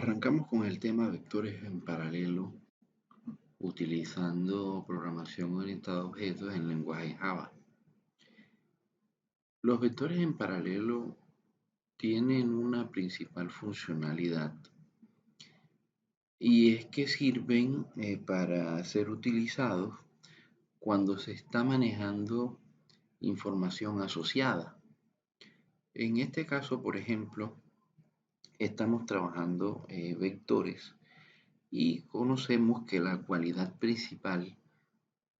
Arrancamos con el tema vectores en paralelo utilizando programación orientada a objetos en lenguaje Java. Los vectores en paralelo tienen una principal funcionalidad y es que sirven para ser utilizados cuando se está manejando información asociada. En este caso, por ejemplo, estamos trabajando vectores y conocemos que la cualidad principal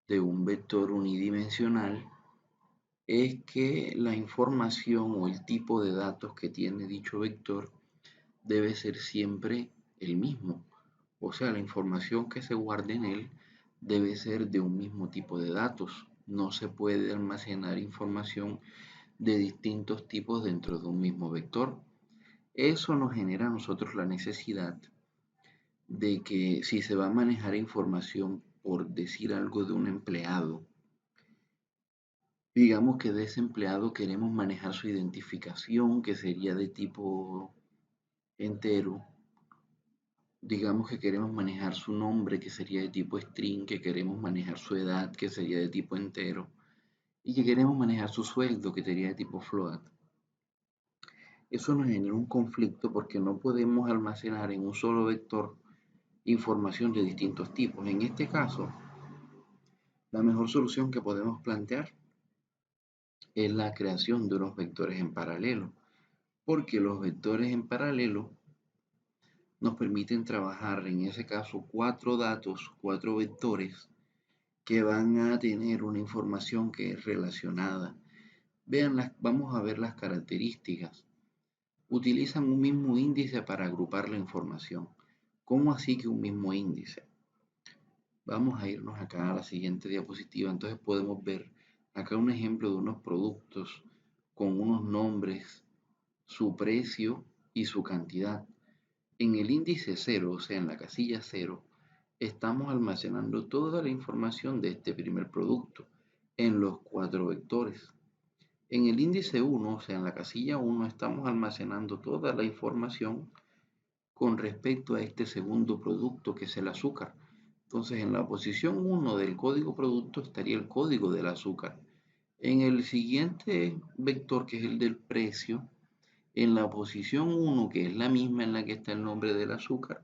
de un vector unidimensional es que la información o el tipo de datos que tiene dicho vector debe ser siempre el mismo. O sea, la información que se guarde en él debe ser de un mismo tipo de datos. No se puede almacenar información de distintos tipos dentro de un mismo vector. Eso nos genera a nosotros la necesidad de que si se va a manejar información, por decir algo, de un empleado, digamos que de ese empleado queremos manejar su identificación, que sería de tipo entero. Digamos que queremos manejar su nombre, que sería de tipo string, que queremos manejar su edad, que sería de tipo entero, y que queremos manejar su sueldo, que sería de tipo float. Eso nos genera un conflicto porque no podemos almacenar en un solo vector información de distintos tipos. En este caso, la mejor solución que podemos plantear es la creación de unos vectores en paralelo, porque los vectores en paralelo nos permiten trabajar, en ese caso, cuatro datos, cuatro vectores que van a tener una información que es relacionada. Vamos a ver las características. Utilizan un mismo índice para agrupar la información. ¿Cómo así que un mismo índice? Vamos a irnos acá a la siguiente diapositiva. Entonces podemos ver acá un ejemplo de unos productos con unos nombres, su precio y su cantidad. En el índice 0, o sea, en la casilla 0, estamos almacenando toda la información de este primer producto en los cuatro vectores. En el índice 1, o sea, en la casilla 1, estamos almacenando toda la información con respecto a este segundo producto, que es el azúcar. Entonces, en la posición 1 del código producto estaría el código del azúcar. En el siguiente vector, que es el del precio, en la posición 1, que es la misma en la que está el nombre del azúcar,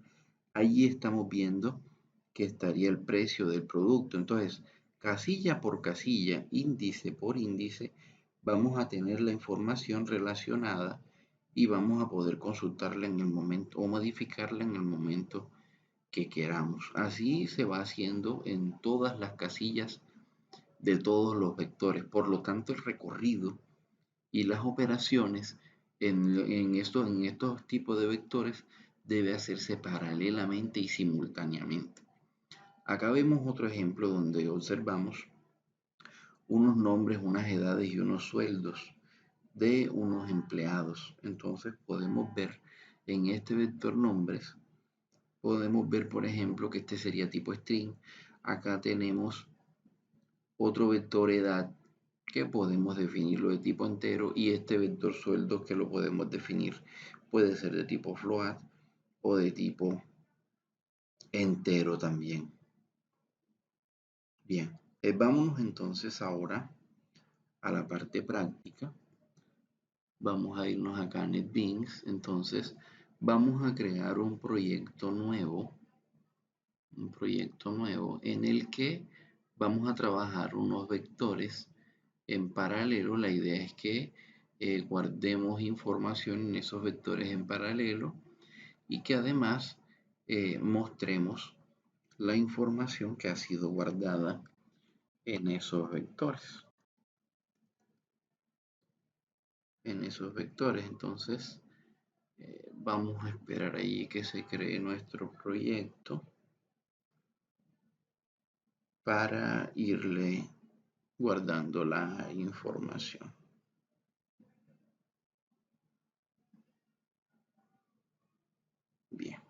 allí estamos viendo que estaría el precio del producto. Entonces, casilla por casilla, índice por índice, vamos a tener la información relacionada y vamos a poder consultarla en el momento o modificarla en el momento que queramos. Así se va haciendo en todas las casillas de todos los vectores. Por lo tanto, el recorrido y las operaciones en estos tipos de vectores debe hacerse paralelamente y simultáneamente. Acá vemos otro ejemplo donde observamos unos nombres, unas edades y unos sueldos de unos empleados. Entonces podemos ver en este vector nombres, podemos ver por ejemplo que este sería tipo string. Acá tenemos otro vector edad que podemos definirlo de tipo entero y este vector sueldo que lo podemos definir puede ser de tipo float o de tipo entero también. Bien, vámonos entonces ahora a la parte práctica. Vamos a irnos acá a NetBeans. Entonces vamos a crear un proyecto nuevo en el que vamos a trabajar unos vectores en paralelo. La idea es que guardemos información en esos vectores en paralelo y que además mostremos la información que ha sido guardada en esos vectores. Entonces vamos a esperar ahí que se cree nuestro proyecto para irle guardando la información. Bien.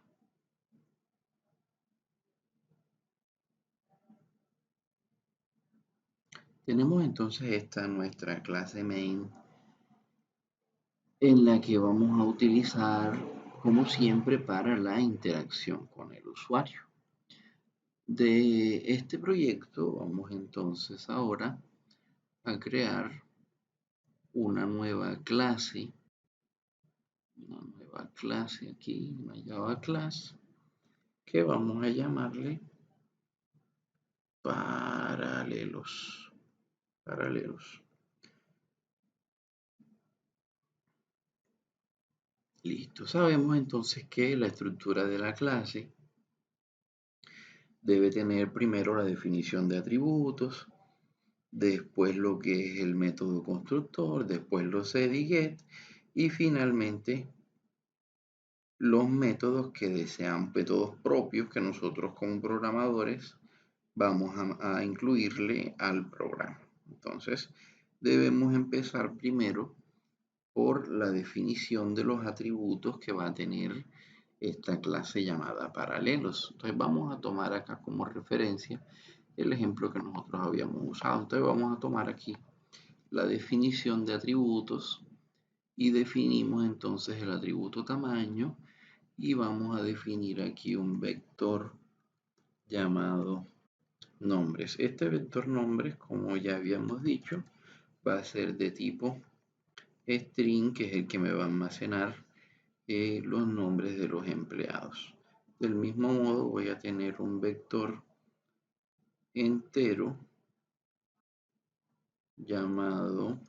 Tenemos entonces esta nuestra clase main en la que vamos a utilizar como siempre para la interacción con el usuario. De este proyecto vamos entonces ahora a crear una nueva clase aquí, una Java class, que vamos a llamarle paralelos. Listo, sabemos entonces que la estructura de la clase debe tener primero la definición de atributos, después lo que es el método constructor, después los set y get, y finalmente los métodos que desean, métodos propios que nosotros como programadores vamos a incluirle al programa. Entonces, debemos empezar primero por la definición de los atributos que va a tener esta clase llamada paralelos. Entonces, vamos a tomar acá como referencia el ejemplo que nosotros habíamos usado. Entonces, vamos a tomar aquí la definición de atributos y definimos entonces el atributo tamaño y vamos a definir aquí un vector llamado nombres. Este vector nombres, como ya habíamos dicho, va a ser de tipo string, que es el que me va a almacenar los nombres de los empleados. Del mismo modo voy a tener un vector entero llamado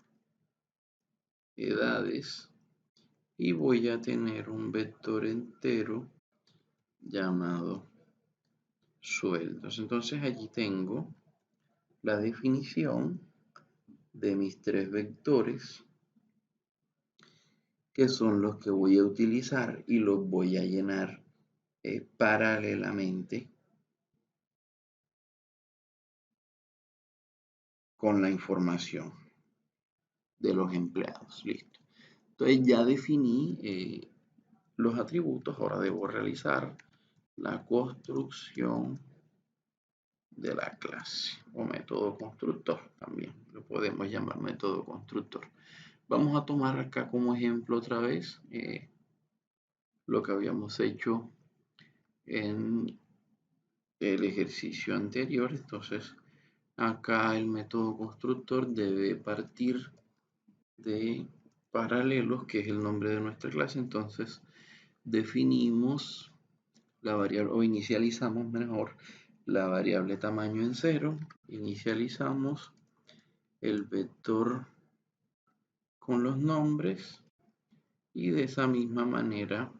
edades y voy a tener un vector entero llamado sueldos. Entonces allí tengo la definición de mis tres vectores, que son los que voy a utilizar y los voy a llenar paralelamente con la información de los empleados. Listo. Entonces ya definí los atributos. Ahora debo realizar la construcción de la clase o método constructor. También lo podemos llamar método constructor. Vamos a tomar acá como ejemplo otra vez lo que habíamos hecho en el ejercicio anterior. Entonces acá el método constructor debe partir de paralelos, que es el nombre de nuestra clase. Entonces definimos la variable, o inicializamos mejor, la variable tamaño en 0, inicializamos el vector con los nombres y de esa misma manera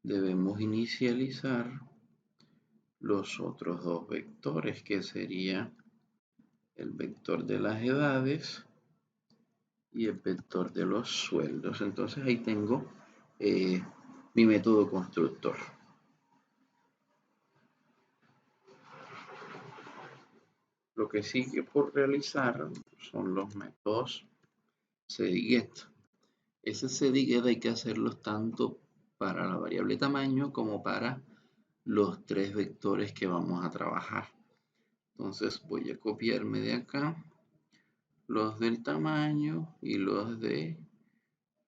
debemos inicializar los otros dos vectores, que sería el vector de las edades y el vector de los sueldos. Entonces ahí tengo mi método constructor. Lo que sigue por realizar son los métodos set y get. Ese set y get hay que hacerlos tanto para la variable tamaño como para los tres vectores que vamos a trabajar. Entonces voy a copiarme de acá los del tamaño y los de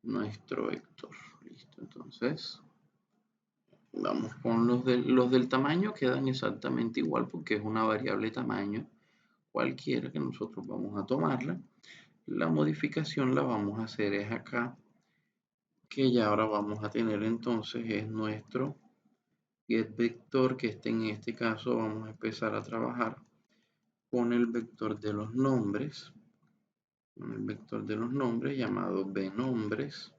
nuestro vector. Listo, entonces vamos con los del tamaño, quedan exactamente igual porque es una variable tamaño cualquiera que nosotros vamos a tomarla. La modificación la vamos a hacer es acá, que ya ahora vamos a tener entonces es nuestro getVector, que en este caso vamos a empezar a trabajar con el vector de los nombres, llamado bNombres,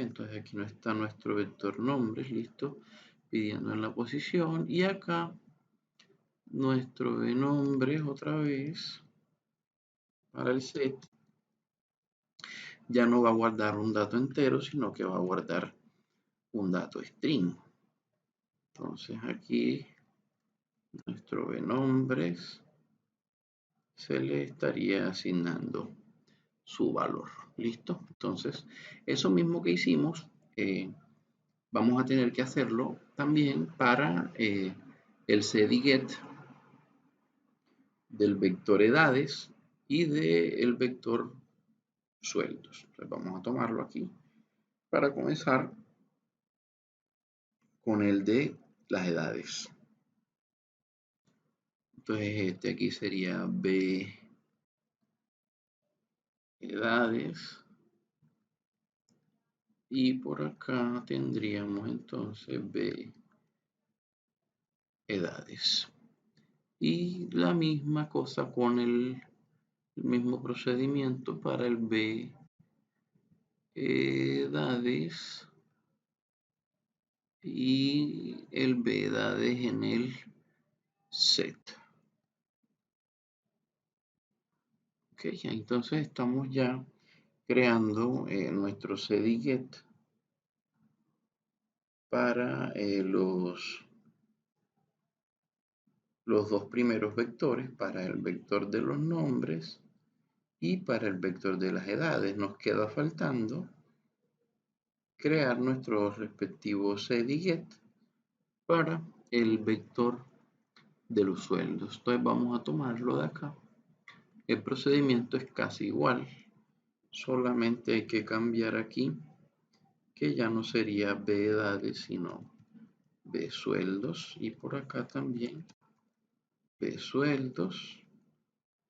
entonces aquí no está nuestro vector nombres, listo, pidiendo en la posición, y acá nuestro bNombres otra vez para el set ya no va a guardar un dato entero, sino que va a guardar un dato string. Entonces aquí nuestro bNombres se le estaría asignando su valor. ¿Listo? Entonces, eso mismo que hicimos, vamos a tener que hacerlo también para el set y get del vector edades y del vector sueldos. Entonces vamos a tomarlo aquí para comenzar con el de las edades. Entonces este aquí sería B edades y por acá tendríamos entonces B edades. Y la misma cosa con el mismo procedimiento para el B edades y el B edades en el set. Ok, entonces estamos ya creando nuestro set y get para los dos primeros vectores, para el vector de los nombres y para el vector de las edades. Nos queda faltando crear nuestros respectivos set y get para el vector de los sueldos. Entonces vamos a tomarlo de acá. El procedimiento es casi igual, solamente hay que cambiar aquí que ya no sería B edades sino B sueldos, y por acá también B sueldos,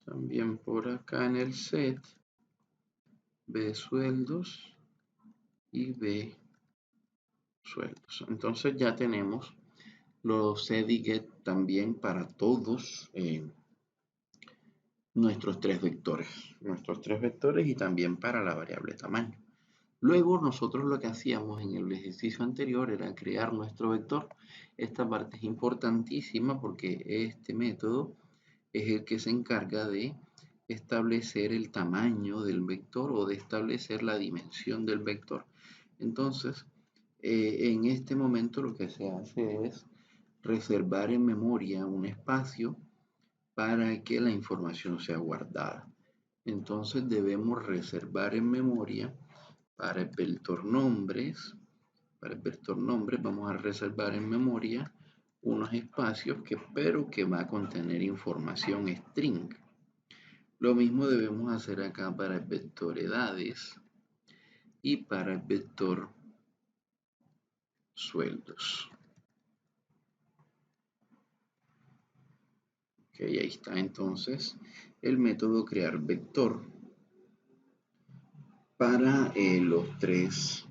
también por acá en el set B sueldos y B sueldos. Entonces ya tenemos los set y get también para todos nuestros tres vectores y también para la variable tamaño. Luego nosotros lo que hacíamos en el ejercicio anterior era crear nuestro vector. Esta parte es importantísima porque este método es el que se encarga de establecer el tamaño del vector o de establecer la dimensión del vector. Entonces, en este momento lo que se hace es reservar en memoria un espacio para que la información sea guardada. Entonces debemos reservar en memoria para el vector nombres. Para el vector nombres vamos a reservar en memoria unos espacios pero que va a contener información string. Lo mismo debemos hacer acá para el vector edades y para el vector sueldos. Ok, ahí está entonces el método crear vector para los tres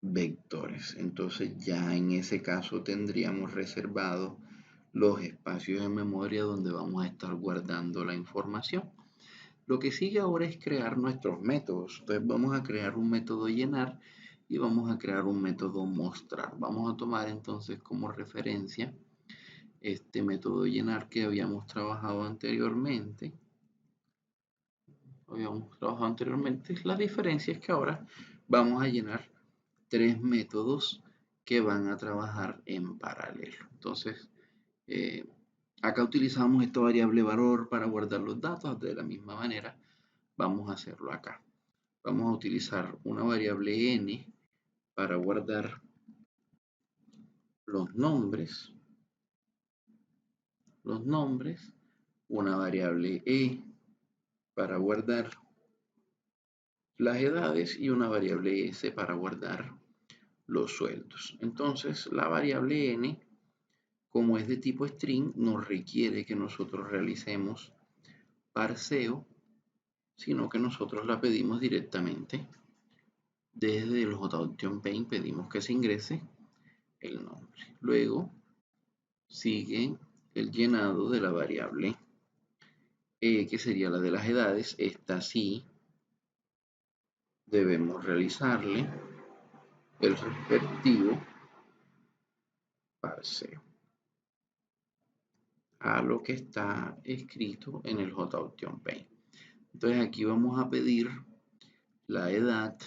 vectores. Entonces ya en ese caso tendríamos reservado los espacios en memoria donde vamos a estar guardando la información. Lo que sigue ahora es crear nuestros métodos. Entonces vamos a crear un método llenar y vamos a crear un método mostrar. Vamos a tomar entonces como referencia este método llenar que habíamos trabajado anteriormente. La diferencia es que ahora vamos a llenar tres métodos que van a trabajar en paralelo. Entonces, acá utilizamos esta variable valor para guardar los datos. De la misma manera, vamos a hacerlo acá. Vamos a utilizar una variable n para guardar los nombres, una variable e para guardar las edades y una variable s para guardar los sueldos. Entonces, la variable n, como es de tipo string, no requiere que nosotros realicemos parseo, sino que nosotros la pedimos directamente. Desde el JOption Paint pedimos que se ingrese el nombre. Luego sigue el llenado de la variable que sería la de las edades. Esta sí debemos realizarle el respectivo parseo a lo que está escrito en el JOption Paint. Entonces aquí vamos a pedir la edad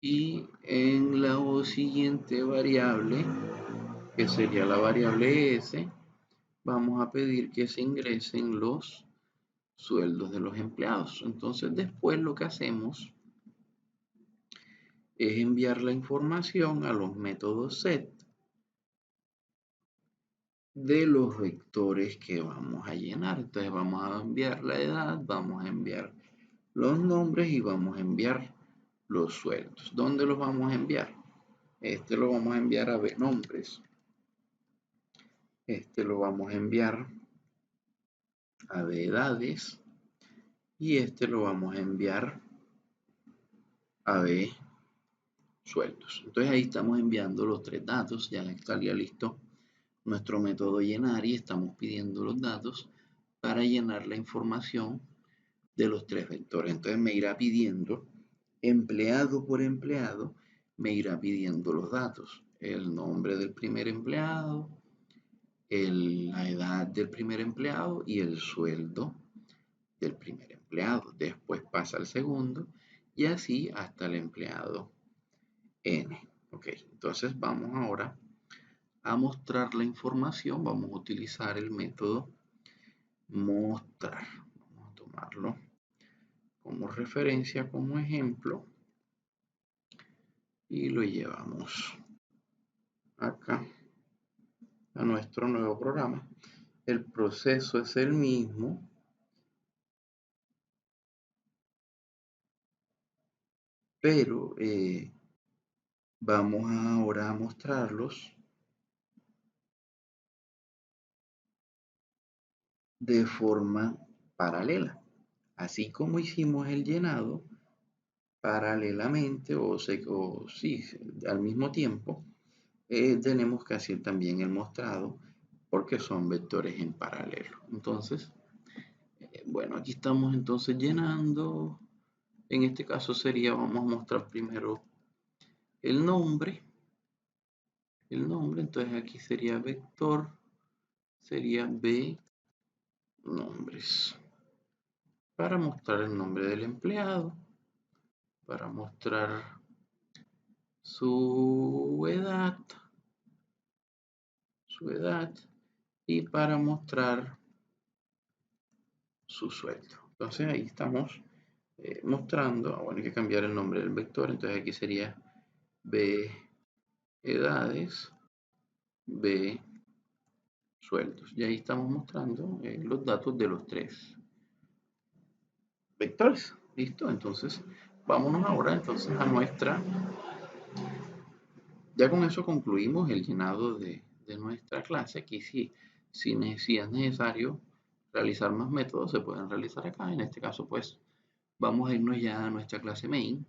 y en la siguiente variable, que sería la variable S, vamos a pedir que se ingresen los sueldos de los empleados. Entonces después lo que hacemos es enviar la información a los métodos set de los vectores que vamos a llenar. Entonces vamos a enviar la edad, vamos a enviar los nombres y vamos a enviar los sueldos. ¿Dónde los vamos a enviar? Este lo vamos a enviar a bnombres. Este lo vamos a enviar a bedades. Y este lo vamos a enviar a bsueldos. Entonces ahí estamos enviando los tres datos. Ya estaría listo nuestro método llenar y estamos pidiendo los datos para llenar la información de los tres vectores. Entonces me irá pidiendo, empleado por empleado, me irá pidiendo los datos. El nombre del primer empleado, la edad del primer empleado y el sueldo del primer empleado. Después pasa al segundo y así hasta el empleado N. Ok, entonces vamos ahora a mostrar la información. Vamos a utilizar el método mostrar. Vamos a tomarlo como referencia, como ejemplo, y lo llevamos acá a nuestro nuevo programa. El proceso es el mismo, pero vamos ahora a mostrarlos de forma paralela. Así como hicimos el llenado paralelamente o sí, al mismo tiempo, tenemos que hacer también el mostrado porque son vectores en paralelo. Entonces, bueno, aquí estamos entonces llenando. En este caso sería, vamos a mostrar primero el nombre. Entonces aquí sería vector, sería b nombres. Para mostrar el nombre del empleado, para mostrar su edad y para mostrar su sueldo. Entonces ahí estamos mostrando, bueno, hay que cambiar el nombre del vector, entonces aquí sería b edades, b sueldos. Y ahí estamos mostrando los datos de los tres vectores. ¿Listo? Entonces, vámonos ahora entonces a nuestra. Ya con eso concluimos el llenado de nuestra clase. Aquí si es necesario realizar más métodos, se pueden realizar acá. En este caso, pues, vamos a irnos ya a nuestra clase main.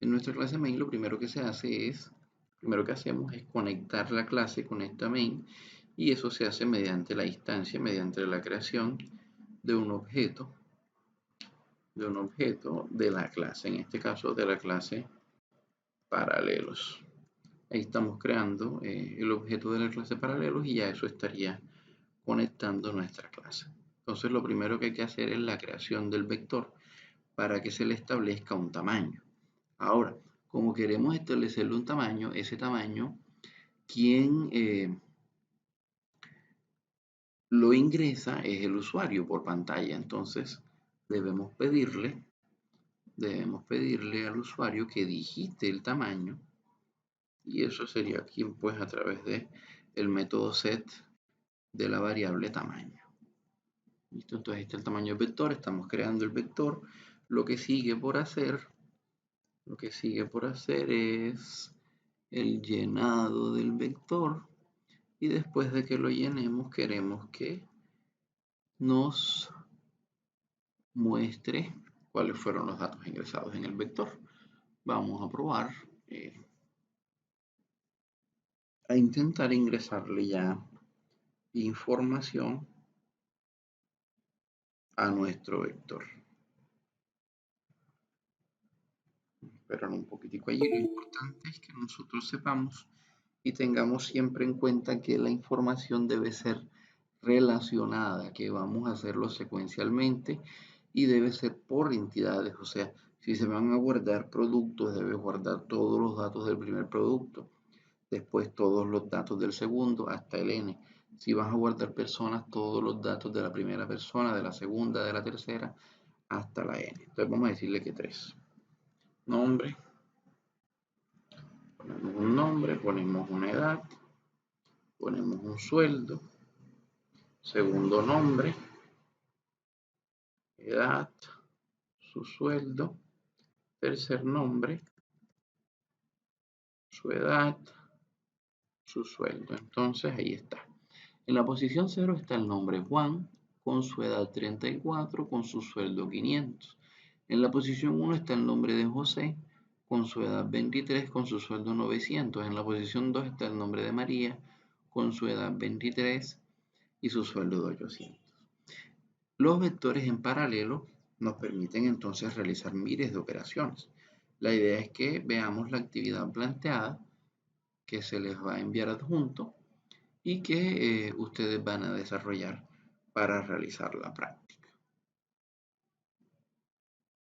En nuestra clase main lo primero que se hace es, primero que hacemos es conectar la clase con esta main y eso se hace mediante la instancia, mediante la creación de un objeto de la clase, en este caso de la clase paralelos. Ahí estamos creando el objeto de la clase paralelos y ya eso estaría conectando nuestra clase. Entonces lo primero que hay que hacer es la creación del vector para que se le establezca un tamaño. Ahora, como queremos establecerle un tamaño, ese tamaño, quien lo ingresa es el usuario por pantalla. Entonces debemos pedirle al usuario que digite el tamaño y eso sería aquí pues a través de el método set de la variable tamaño. ¿Listo? Entonces este es el tamaño del vector, estamos creando el vector. Lo que sigue por hacer es el llenado del vector y después de que lo llenemos queremos que nos muestre cuáles fueron los datos ingresados en el vector. Vamos a probar a intentar ingresarle ya información a nuestro vector. Esperar un poquitico allí. Lo importante es que nosotros sepamos y tengamos siempre en cuenta que la información debe ser relacionada, que vamos a hacerlo secuencialmente y debe ser por entidades. O sea, si se van a guardar productos, debe guardar todos los datos del primer producto, después todos los datos del segundo hasta el n. Si vas a guardar personas, todos los datos de la primera persona, de la segunda, de la tercera, hasta la n. Entonces vamos a decirle que 3. Nombre, ponemos un nombre, ponemos una edad, ponemos un sueldo segundo nombre, edad, su sueldo, tercer nombre, su edad, su sueldo. Entonces ahí está. En la posición 0 está el nombre Juan, con su edad 34, con su sueldo 500. En la posición 1 está el nombre de José, con su edad 23, con su sueldo 900. En la posición 2 está el nombre de María, con su edad 23 y su sueldo de 800. Los vectores en paralelo nos permiten entonces realizar miles de operaciones. La idea es que veamos la actividad planteada, que se les va a enviar adjunto y que ustedes van a desarrollar para realizar la práctica.